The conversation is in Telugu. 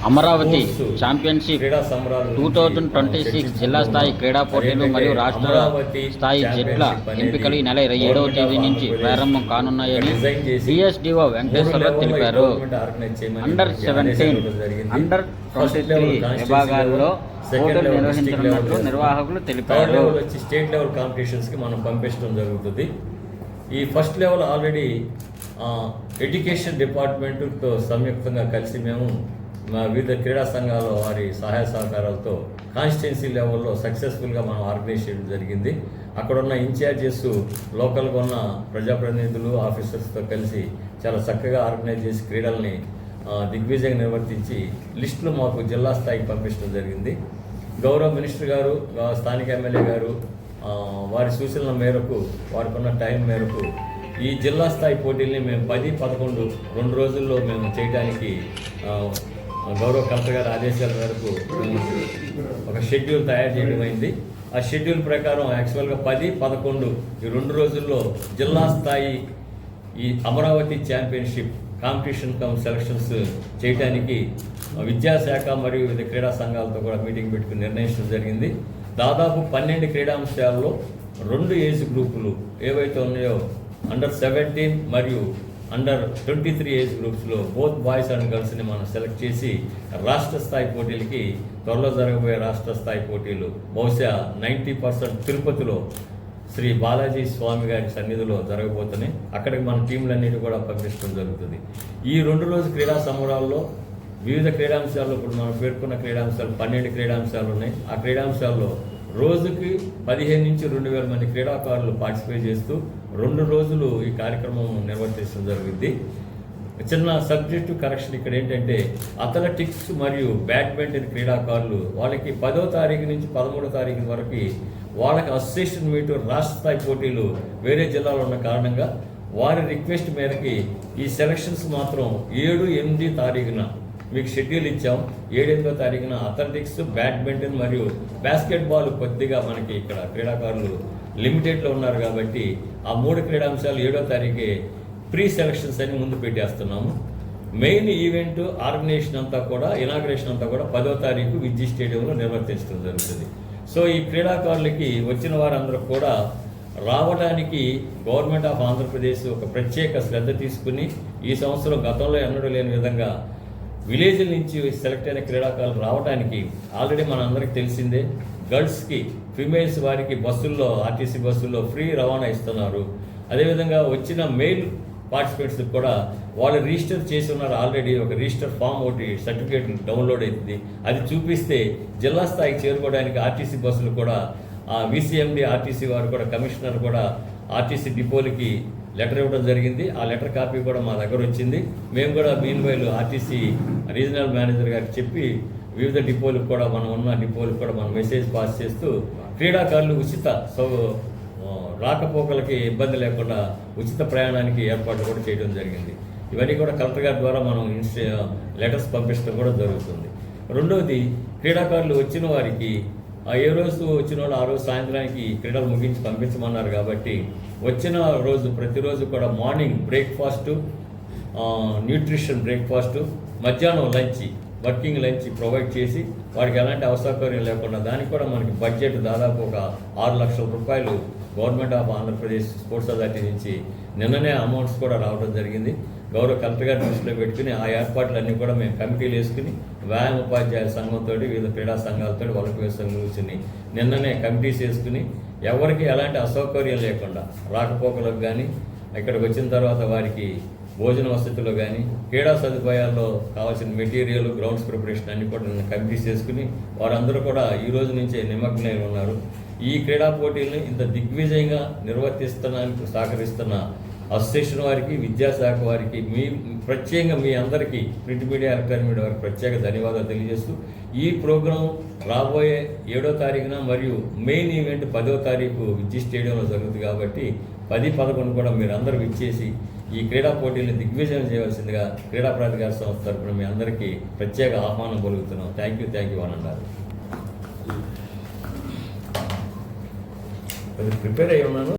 అమరావతి ఛాంపియన్షిప్ క్రీడా సంబరాలు 2026 జిల్లా స్థాయి క్రీడా పోటీలు మరియు రాష్ట్ర స్థాయి జట్ల ఎంపికలు ఈ నెల 27వ తేదీ నుంచి ప్రారంభం కానున్నాయని డిఎస్డిఓ వెంకటేశ్వరరావు తెలిపారు. అండర్ 17, అండర్ 23 విభాగాల్లో పోటీలు నిర్వహించనున్నట్లు నిర్వాహకులు తెలిపారు. స్టేట్ లెవెల్ కాంపిటీషన్స్కి మనం పంపించడం జరుగుతుంది. ఈ ఫస్ట్ లెవెల్ ఆల్రెడీ ఎడ్యుకేషన్ డిపార్ట్మెంట్తో సంయుక్తంగా కలిసి మేము మా వివిధ క్రీడా సంఘాల వారి సహాయ సహకారాలతో కాన్స్టిట్యున్సీ లెవెల్లో సక్సెస్ఫుల్గా మనం ఆర్గనైజ్ చేయడం జరిగింది. అక్కడ ఉన్న ఇన్ఛార్జెస్, లోకల్గా ఉన్న ప్రజాప్రతినిధులు, ఆఫీసర్స్తో కలిసి చాలా చక్కగా ఆర్గనైజ్ చేసి క్రీడల్ని దిగ్విజయంగా నిర్వర్తించి లిస్టులు మాకు జిల్లా స్థాయికి పంపించడం జరిగింది. గౌరవ మినిస్టర్ గారు, స్థానిక ఎమ్మెల్యే గారు వారి సూచనల మేరకు, వారికి ఉన్న టైం మేరకు ఈ జిల్లా స్థాయి పోటీల్ని మేము 10, 11 2 రోజుల్లో మేము చేయడానికి గౌరవ కలెక్టర్ గారి ఆదేశాల మేరకు ఒక షెడ్యూల్ తయారు చేయడం అయింది. ఆ షెడ్యూల్ ప్రకారం యాక్చువల్గా 10, 11 ఈ 2 రోజుల్లో జిల్లా స్థాయి ఈ అమరావతి ఛాంపియన్షిప్ కాంపిటీషన్ సెలక్షన్స్ చేయడానికి విద్యాశాఖ మరియు వివిధ క్రీడా సంఘాలతో కూడా మీటింగ్ పెట్టుకుని నిర్ణయించడం జరిగింది. దాదాపు 12 క్రీడాంశాల్లో 2 ఏజ్ గ్రూపులు ఏవైతే ఉన్నాయో అండర్ 17 మరియు అండర్ 23 ఏజ్ గ్రూప్స్లో బోత్ బాయ్స్ అండ్ గర్ల్స్ని మనం సెలెక్ట్ చేసి రాష్ట్ర స్థాయి పోటీలకి త్వరలో జరగబోయే రాష్ట్ర స్థాయి పోటీలు బహుశా 90% తిరుపతిలో శ్రీ బాలాజీ స్వామి గారి సన్నిధిలో జరగబోతున్నాయి. అక్కడికి మన టీంలన్నిటి కూడా పంపించడం జరుగుతుంది. ఈ 2 రోజు క్రీడా సంబరాల్లో వివిధ క్రీడాంశాల్లో ఇప్పుడు మనం పేర్కొన్న క్రీడాంశాలు 12 క్రీడాంశాలు ఉన్నాయి. ఆ క్రీడాంశాల్లో రోజుకి 15 నుంచి 2,000 మంది క్రీడాకారులు పార్టిసిపేట్ చేస్తూ 2 రోజులు ఈ కార్యక్రమం నిర్వర్తించడం జరుగుద్ది. చిన్న సబ్జెక్టు కరెక్షన్ ఇక్కడ ఏంటంటే అథ్లెటిక్స్ మరియు బ్యాడ్మింటన్ క్రీడాకారులు వాళ్ళకి 10వ తారీఖు నుంచి 13వ తారీఖు వరకు వాళ్ళకి అసోసియేషన్ మీటు రాష్ట్ర స్థాయి పోటీలు వేరే జిల్లాలో ఉన్న కారణంగా వారి రిక్వెస్ట్ మేరకి ఈ సెలక్షన్స్ మాత్రం 7, 8 తారీఖున మీకు షెడ్యూల్ ఇచ్చాం. 7, 8వ తారీఖున అథ్లెటిక్స్, బ్యాడ్మింటన్ మరియు బాస్కెట్బాల్ కొద్దిగా మనకి ఇక్కడ క్రీడాకారులు లిమిటెడ్లో ఉన్నారు కాబట్టి ఆ 3 క్రీడాంశాలు 7వ తారీఖే ప్రీ సెలక్షన్స్ అని ముందు పెట్టేస్తున్నాము. మెయిన్ ఈవెంట్ ఆర్గనైజేషన్ అంతా కూడా, ఇనాగ్రేషన్ అంతా కూడా 10వ తారీఖు విద్యుత్ స్టేడియంలో నిర్వర్తించడం జరుగుతుంది. సో ఈ క్రీడాకారులకి వచ్చిన వారందరూ కూడా రావడానికి గవర్నమెంట్ ఆఫ్ ఆంధ్రప్రదేశ్ ఒక ప్రత్యేక శ్రద్ధ తీసుకుని ఈ సంవత్సరం గతంలో ఎన్నడూ లేని విధంగా విలేజ్ల నుంచి సెలెక్ట్ అయిన క్రీడాకారులు రావడానికి ఆల్రెడీ మన అందరికీ తెలిసిందే. గర్ల్స్కి, ఫిమేల్స్ వారికి బస్సుల్లో, ఆర్టీసీ బస్సుల్లో ఫ్రీ రవాణా ఇస్తున్నారు. అదేవిధంగా వచ్చిన మెయిల్ పార్టిసిపేట్స్ కూడా వాళ్ళు రిజిస్టర్ చేసి ఉన్నారు. ఆల్రెడీ ఒక రిజిస్టర్ ఫామ్ ఒకటి సర్టిఫికేట్ డౌన్లోడ్ అవుతుంది. అది చూపిస్తే జిల్లా స్థాయికి చేరుకోవడానికి ఆర్టీసీ బస్సులు కూడా విసిఎండి ఆర్టీసీ వారు కూడా, కమిషనర్ కూడా ఆర్టీసీ డిపోలకి లెటర్ ఇవ్వడం జరిగింది. ఆ లెటర్ కాపీ కూడా మా దగ్గర వచ్చింది. మేము కూడా మీన్వైల్ ఆర్టీసీ రీజనల్ మేనేజర్ గారికి చెప్పి వివిధ డిపోలకు కూడా, మనం ఉన్న డిపోలకు కూడా మనం మెసేజ్ పాస్ చేస్తూ క్రీడాకారులు ఉచిత రాకపోకలకి ఇబ్బంది లేకుండా ఉచిత ప్రయాణానికి ఏర్పాట్లు కూడా చేయడం జరిగింది. ఇవన్నీ కూడా కలెక్టర్ గారి ద్వారా మనం లెటర్స్ పంపించడం కూడా జరుగుతుంది. రెండవది, క్రీడాకారులు వచ్చిన వారికి ఏ రోజు వచ్చిన వాళ్ళు ఆ రోజు సాయంత్రానికి క్రీడలు ముగించి పంపించమన్నారు కాబట్టి వచ్చిన రోజు ప్రతిరోజు కూడా మార్నింగ్ బ్రేక్ఫాస్టు, న్యూట్రిషన్ బ్రేక్ఫాస్టు, మధ్యాహ్నం లంచ్, వర్కింగ్ లంచ్ ప్రొవైడ్ చేసి వారికి ఎలాంటి అసౌకర్యం లేకుండా దానికి కూడా మనకి బడ్జెట్ దాదాపు ఒక 6 లక్షల రూపాయలు government of Andhra Pradesh sports authority నుంచి నిన్ననే అమౌంట్స్ కూడా రావడం జరిగింది. గౌరవ కలెక్టర్ గారి దృష్టిలో పెట్టుకుని ఆ ఏర్పాట్లన్నీ కూడా మేము కమిటీలు వేసుకుని వ్యాయామ ఉపాధ్యాయుల సంఘంతో, వివిధ క్రీడా సంఘాలతో, వలస సంఘం కూర్చుని నిన్ననే కమిటీస్ వేసుకుని ఎవరికి ఎలాంటి అసౌకర్యం లేకుండా రాకపోకలకు కానీ, ఇక్కడికి వచ్చిన తర్వాత వారికి భోజన వసతులు కానీ, క్రీడా సదుపాయాల్లో కావాల్సిన మెటీరియల్, గ్రౌండ్స్ ప్రిపరేషన్ అన్ని కూడా నిన్న కమిటీస్ చేసుకుని వారందరూ కూడా ఈ రోజు నుంచే నిమగ్నై ఉన్నారు. ఈ క్రీడా పోటీలను ఇంత దిగ్విజయంగా నిర్వర్తిస్తానికి సహకరిస్తున్న అసోసియేషన్ వారికి, విద్యాశాఖ వారికి, ప్రత్యేకంగా మీ అందరికీ ప్రింట్ మీడియా, ఎలక్ట్రానిక్ మీడియా వారికి ప్రత్యేక ధన్యవాదాలు తెలియజేస్తూ ఈ ప్రోగ్రాం రాబోయే 7వ తారీఖున మరియు మెయిన్ ఈవెంట్ 10వ తారీఖు విద్యుత్ స్టేడియంలో జరుగుతుంది కాబట్టి 10, 11 కూడా మీరు అందరూ విచ్చేసి ఈ క్రీడా పోటీలను దిగ్విజయం చేయవలసిందిగా క్రీడా ప్రాధికార సంస్థ తరఫున మీ అందరికీ ప్రత్యేక ఆహ్వానం పలుకుతున్నాం. థ్యాంక్ యూ అని అన్నారు. ప్రిపేర్ అయ్యి ఉన్నాను.